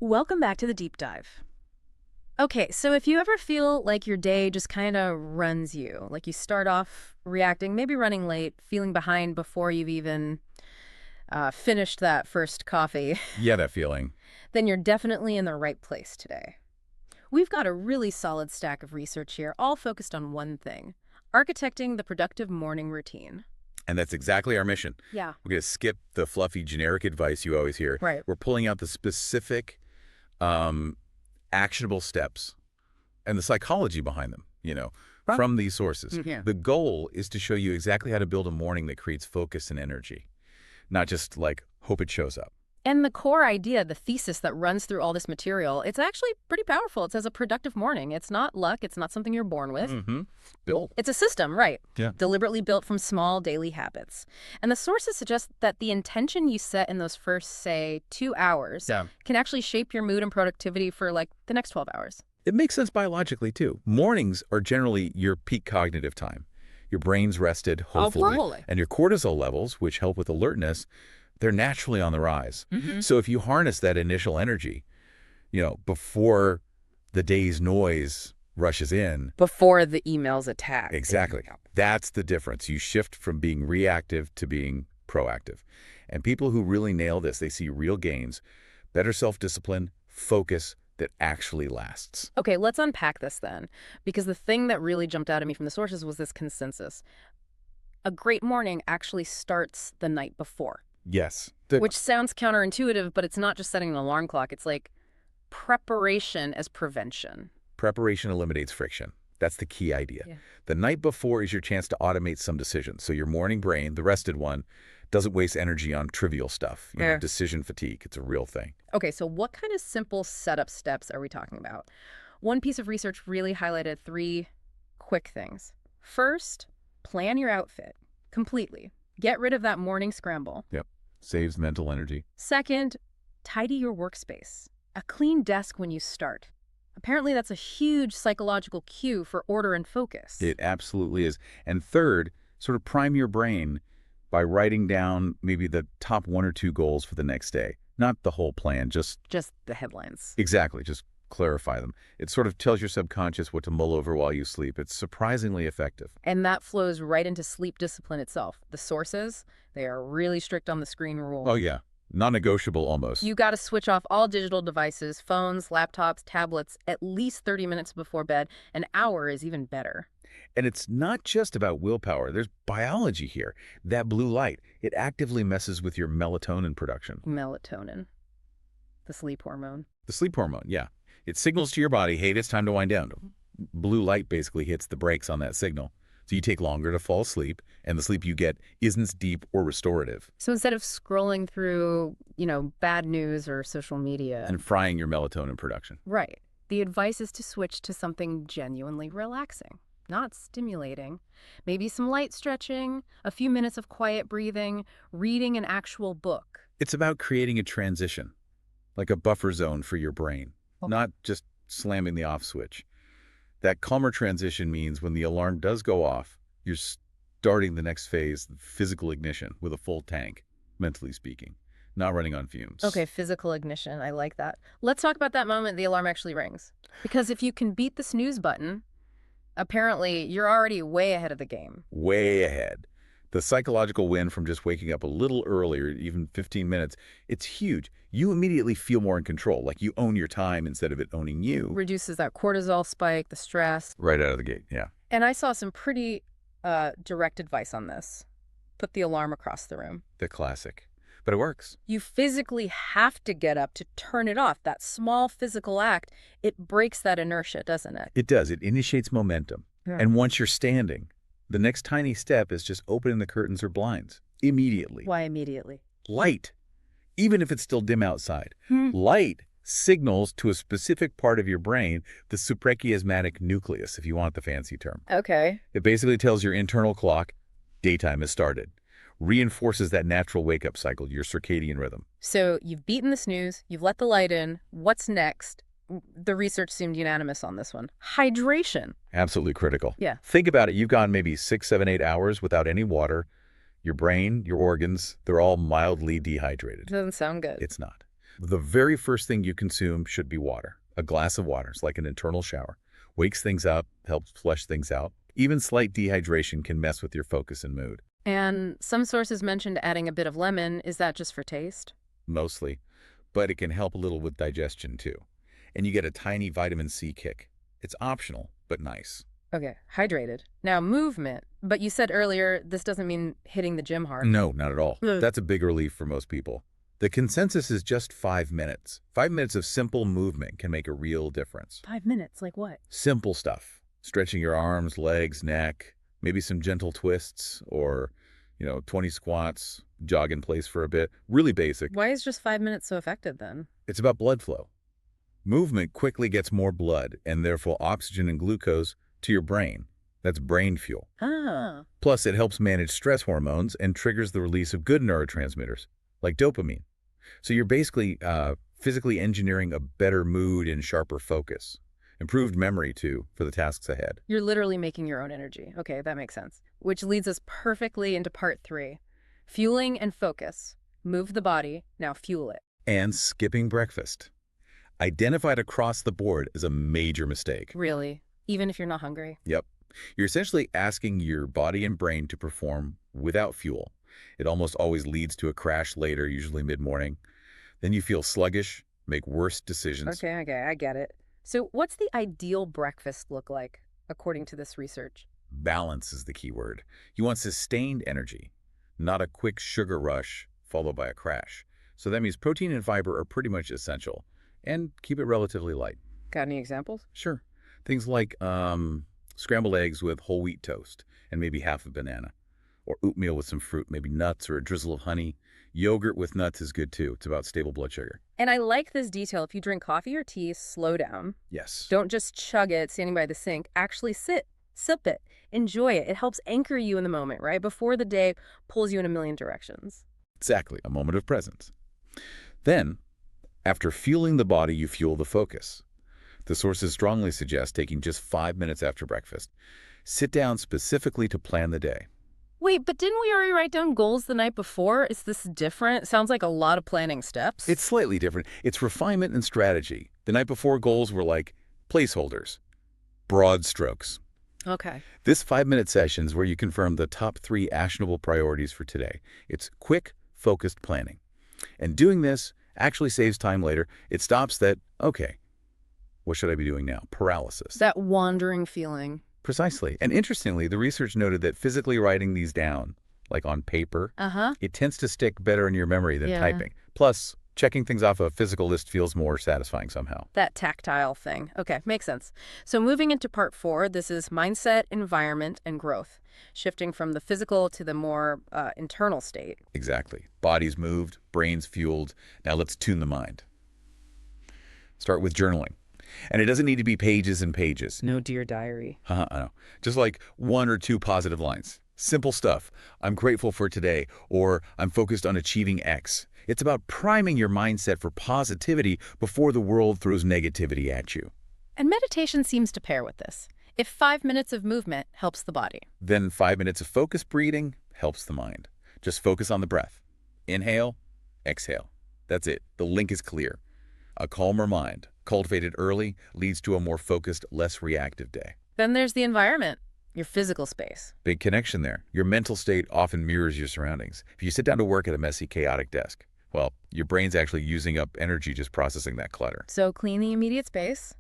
Welcome back to the deep dive. Okay, so if you ever feel like your day just kind of runs you, like you start off reacting, maybe running late, feeling behind before you've even finished that first coffee, Yeah, that feeling. then you're definitely in the right place today. We've got a really solid stack of research here, all focused on one thing: architecting the productive morning routine. And that's exactly our mission. Yeah. We're going to skip the fluffy generic advice you always hear. Right. We're pulling out the specific um, actionable steps and the psychology behind them, Right. from these sources. Yeah. The goal is to show you exactly how to build a morning that creates focus and energy, not just like hope it shows up. And the core idea, the thesis that runs through all this material, it's actually pretty powerful. It says a productive morning. It's not luck. It's not something you're born with. Mm-hmm. Built. It's a system, right? Yeah. Deliberately built from small daily habits. And the sources suggest that the intention you set in those first, say, 2 hours Yeah. can actually shape your mood and productivity for like the next 12 hours. It makes sense biologically, too. Mornings are generally your peak cognitive time. Your brain's rested, hopefully, totally. and your cortisol levels, which help with alertness, they're naturally on the rise. Mm-hmm. So if you harness that initial energy, before the day's noise rushes in, Before the emails attack. exactly, that's the difference. You shift from being reactive to being proactive. And people who really nail this, they see real gains, better self-discipline, focus that actually lasts. Okay, let's unpack this then, because the thing that really jumped out at me from the sources was this consensus. A great morning actually starts the night before. Yes. Which sounds counterintuitive, but it's not just setting an alarm clock. It's like preparation as prevention. Preparation eliminates friction. That's the key idea. Yeah. The night before is your chance to automate some decisions. So your morning brain, the rested one, doesn't waste energy on trivial stuff. Yeah. Decision fatigue, it's a real thing. Okay, so what kind of simple setup steps are we talking about? One piece of research really highlighted 3 quick things. First, plan your outfit completely. Get rid of that morning scramble. Yep. Saves mental energy. Second, tidy your workspace. A clean desk when you start. Apparently that's a huge psychological cue for order and focus. It absolutely is. And third, sort of prime your brain by writing down maybe the top 1 or 2 goals for the next day. Not the whole plan, just the headlines. exactly, just clarify them. It sort of tells your subconscious what to mull over while you sleep. It's surprisingly effective. And that flows right into sleep discipline itself. The sources, they are really strict on the screen rule. Oh, yeah. Non-negotiable almost. You got to switch off all digital devices, phones, laptops, tablets, at least 30 minutes before bed. An hour is even better. And it's not just about willpower. There's biology here. That blue light, it actively messes with your melatonin production. Melatonin, the sleep hormone. The sleep hormone, yeah. It signals to your body, hey, it's time to wind down. Blue light basically hits the brakes on that signal. So you take longer to fall asleep, and the sleep you get isn't deep or restorative. So instead of scrolling through, bad news or social media. And frying your melatonin production. Right. The advice is to switch to something genuinely relaxing, not stimulating. Maybe some light stretching, a few minutes of quiet breathing, reading an actual book. It's about creating a transition, like a buffer zone for your brain, not just slamming the off switch. That calmer transition means when the alarm does go off, you're starting the next phase, physical ignition, with a full tank, mentally speaking, not running on fumes. Okay, physical ignition. I like that. Let's talk about that moment the alarm actually rings. Because if you can beat the snooze button, apparently you're already way ahead of the game. Way ahead. The psychological win from just waking up a little earlier, even 15 minutes, it's huge. You immediately feel more in control, like you own your time instead of it owning you. Reduces that cortisol spike, the stress. Right out of the gate, yeah. And I saw some pretty direct advice on this. Put the alarm across the room. The classic. But it works. You physically have to get up to turn it off. That small physical act, it breaks that inertia, doesn't it? It does. It initiates momentum. Yeah. And once you're standing, the next tiny step is just opening the curtains or blinds. Immediately. Why immediately? Light. Even if it's still dim outside. Light signals to a specific part of your brain, the suprachiasmatic nucleus, if you want the fancy term. Okay. It basically tells your internal clock, daytime has started. Reinforces that natural wake-up cycle, your circadian rhythm. So you've beaten the snooze, you've let the light in. What's next? The research seemed unanimous on this one. Hydration. Absolutely critical. Yeah. Think about it. You've gone maybe 6, 7, 8 hours without any water. Your brain, your organs, they're all mildly dehydrated. Doesn't sound good. It's not. The very first thing you consume should be water. A glass of water is like an internal shower. Wakes things up, helps flush things out. Even slight dehydration can mess with your focus and mood. And some sources mentioned adding a bit of lemon. Is that just for taste? Mostly. But it can help a little with digestion too. And you get a tiny vitamin C kick. It's optional, but nice. Okay, hydrated. Now, movement. But you said earlier this doesn't mean hitting the gym hard. No, not at all. Ugh. That's a big relief for most people. The consensus is just 5 minutes. 5 minutes of simple movement can make a real difference. 5 minutes, like what? Simple stuff. Stretching your arms, legs, neck, maybe some gentle twists or, 20 squats, jog in place for a bit. Really basic. Why is just 5 minutes so effective then? It's about blood flow. Movement quickly gets more blood and therefore oxygen and glucose to your brain. That's brain fuel. Ah. Plus, it helps manage stress hormones and triggers the release of good neurotransmitters, like dopamine. So you're basically physically engineering a better mood and sharper focus. Improved memory, too, for the tasks ahead. You're literally making your own energy. Okay, that makes sense. Which leads us perfectly into part 3. Fueling and focus. Move the body, now fuel it. And skipping breakfast. Identified across the board as a major mistake. Really? Even if you're not hungry? Yep. You're essentially asking your body and brain to perform without fuel. It almost always leads to a crash later, usually mid-morning. Then you feel sluggish, make worse decisions. Okay, I get it. So what's the ideal breakfast look like, according to this research? Balance is the key word. You want sustained energy, not a quick sugar rush followed by a crash. So that means protein and fiber are pretty much essential. And keep it relatively light. Got any examples? Sure. Things like scrambled eggs with whole wheat toast and maybe half a banana. Or oatmeal with some fruit, maybe nuts or a drizzle of honey. Yogurt with nuts is good too. It's about stable blood sugar. And I like this detail. If you drink coffee or tea, slow down. Yes. Don't just chug it standing by the sink. Actually sip it, enjoy it. It helps anchor you in the moment, right? Before the day pulls you in a million directions. Exactly. A moment of presence. Then, after fueling the body, you fuel the focus. The sources strongly suggest taking just 5 minutes after breakfast. Sit down specifically to plan the day. Wait, but didn't we already write down goals the night before? Is this different? Sounds like a lot of planning steps. It's slightly different. It's refinement and strategy. The night before goals were like placeholders, broad strokes. Okay. This 5-minute session is where you confirm the top 3 actionable priorities for today. It's quick, focused planning. And doing this actually saves time later. It stops that, okay, what should I be doing now? Paralysis. That wandering feeling. Precisely. And interestingly, the research noted that physically writing these down, like on paper, it tends to stick better in your memory than typing. Plus, checking things off a physical list feels more satisfying somehow. That tactile thing. Okay, makes sense. So moving into part 4, this is mindset, environment, and growth. Shifting from the physical to the more internal state. Exactly. Body's moved, brain's fueled. Now let's tune the mind. Start with journaling. And it doesn't need to be pages and pages. No dear diary. I know. Just like 1 or 2 positive lines. Simple stuff. I'm grateful for today, or I'm focused on achieving X. It's about priming your mindset for positivity before the world throws negativity at you. And meditation seems to pair with this. If 5 minutes of movement helps the body. Then 5 minutes of focused breathing helps the mind. Just focus on the breath. Inhale, exhale. That's it. The link is clear. A calmer mind, cultivated early, leads to a more focused, less reactive day. Then there's the environment, your physical space. Big connection there. Your mental state often mirrors your surroundings. If you sit down to work at a messy, chaotic desk, well, your brain's actually using up energy just processing that clutter. So clean the immediate space,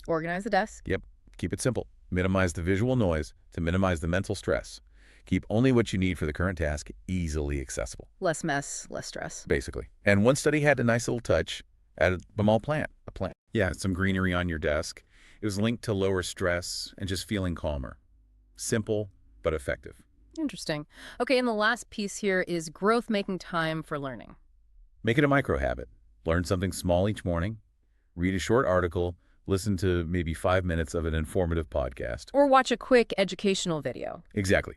organize the desk. Yep. Keep it simple. Minimize the visual noise to minimize the mental stress. Keep only what you need for the current task easily accessible. Less mess, less stress. Basically. And one study had a nice little touch. Added a small plant. Yeah, some greenery on your desk. It was linked to lower stress and just feeling calmer. Simple, but effective. Interesting. Okay, and the last piece here is growth making time for learning. Make it a micro habit. Learn something small each morning. Read a short article. Listen to maybe 5 minutes of an informative podcast. Or watch a quick educational video. Exactly.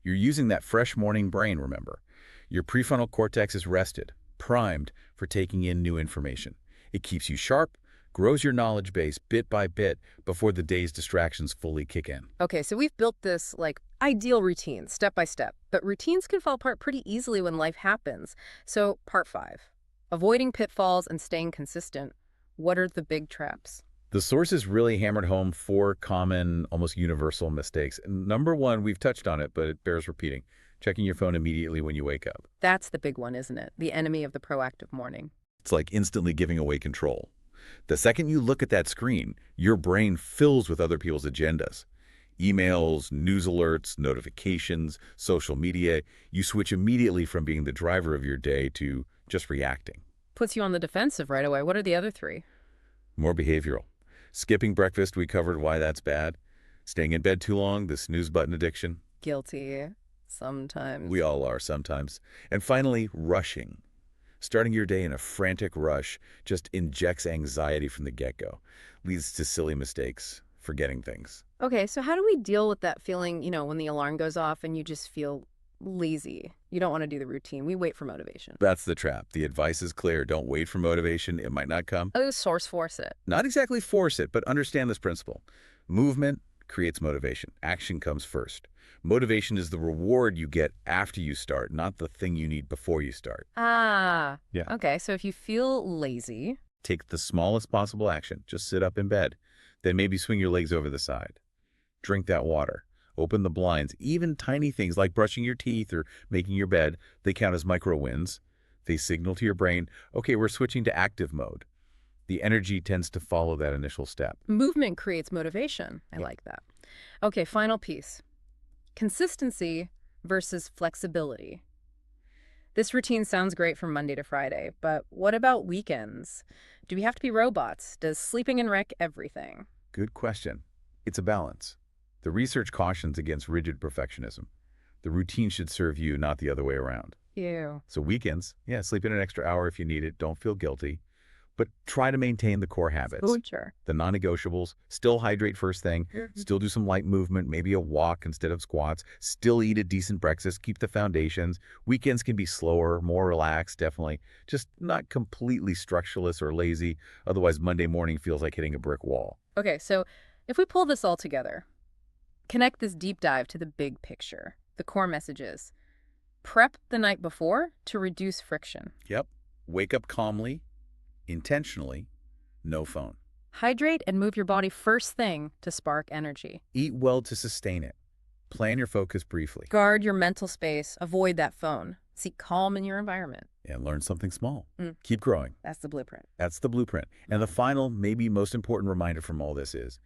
You're using that fresh morning brain, remember. Your prefrontal cortex is rested, primed for taking in new information. It keeps you sharp, grows your knowledge base bit by bit before the day's distractions fully kick in. Okay, so we've built this, ideal routine, step by step. But routines can fall apart pretty easily when life happens. So, part 5. Avoiding pitfalls and staying consistent. What are the big traps? The sources really hammered home four common, almost universal mistakes. And number one, we've touched on it, but it bears repeating. Checking your phone immediately when you wake up. That's the big one, isn't it? The enemy of the proactive morning. It's like instantly giving away control. The second you look at that screen, your brain fills with other people's agendas. Emails, news alerts, notifications, social media. You switch immediately from being the driver of your day to just reacting. Puts you on the defensive right away. What are the other three? More behavioral. Skipping breakfast, we covered why that's bad. Staying in bed too long, the snooze button addiction. Guilty. Sometimes. We all are sometimes. And finally, rushing. Starting your day in a frantic rush just injects anxiety from the get-go. Leads to silly mistakes, forgetting things. Okay, so how do we deal with that feeling, when the alarm goes off and you just feel lazy? You don't want to do the routine. We wait for motivation. That's the trap. The advice is clear. Don't wait for motivation. It might not come. Oh, source force it. Not exactly force it, but understand this principle. Movement creates motivation. Action comes first. Motivation is the reward you get after you start, not the thing you need before you start. Ah. Yeah. Okay, so if you feel lazy. Take the smallest possible action. Just sit up in bed. Then maybe swing your legs over the side. Drink that water. Open the blinds. Even tiny things like brushing your teeth or making your bed, they count as micro wins. They signal to your brain, okay, we're switching to active mode. The energy tends to follow that initial step. Movement creates motivation. I like that. Okay, final piece. Consistency versus flexibility. This routine sounds great from Monday to Friday, but what about weekends? Do we have to be robots? Does sleeping in wreck everything? Good question. It's a balance. The research cautions against rigid perfectionism. The routine should serve you, not the other way around. Ew. So weekends, yeah, sleep in an extra hour if you need it. Don't feel guilty. But try to maintain the core habits. Food, sure. The non-negotiables. Still hydrate first thing. Still do some light movement, maybe a walk instead of squats. Still eat a decent breakfast. Keep the foundations. Weekends can be slower, more relaxed, definitely. Just not completely structureless or lazy. Otherwise, Monday morning feels like hitting a brick wall. Okay, so if we pull this all together, connect this deep dive to the big picture. The core messages. Prep the night before to reduce friction. Yep. Wake up calmly, intentionally, no phone. Hydrate and move your body first thing to spark energy. Eat well to sustain it. Plan your focus briefly. Guard your mental space. Avoid that phone. Seek calm in your environment. And learn something small. Mm. Keep growing. That's the blueprint. That's the blueprint. And the final, maybe most important reminder from all this is,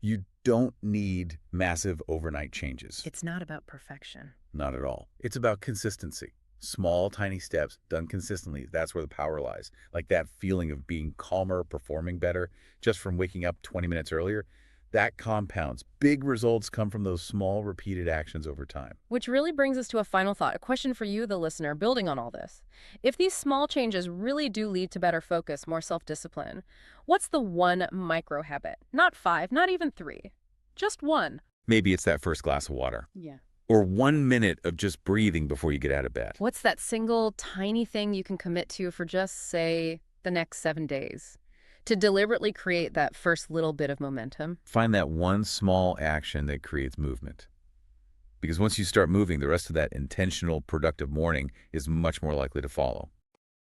you don't need massive overnight changes. It's not about perfection. Not at all. It's about consistency. Small, tiny steps done consistently. That's where the power lies. Like that feeling of being calmer, performing better, just from waking up 20 minutes earlier. That compounds. Big results come from those small, repeated actions over time. Which really brings us to a final thought, a question for you, the listener, building on all this. If these small changes really do lead to better focus, more self-discipline, what's the one micro habit? Not 5, not even 3. Just one. Maybe it's that first glass of water. Yeah. Or 1 minute of just breathing before you get out of bed. What's that single tiny thing you can commit to for just, say, the next 7 days? To deliberately create that first little bit of momentum. Find that one small action that creates movement. Because once you start moving, the rest of that intentional, productive morning is much more likely to follow.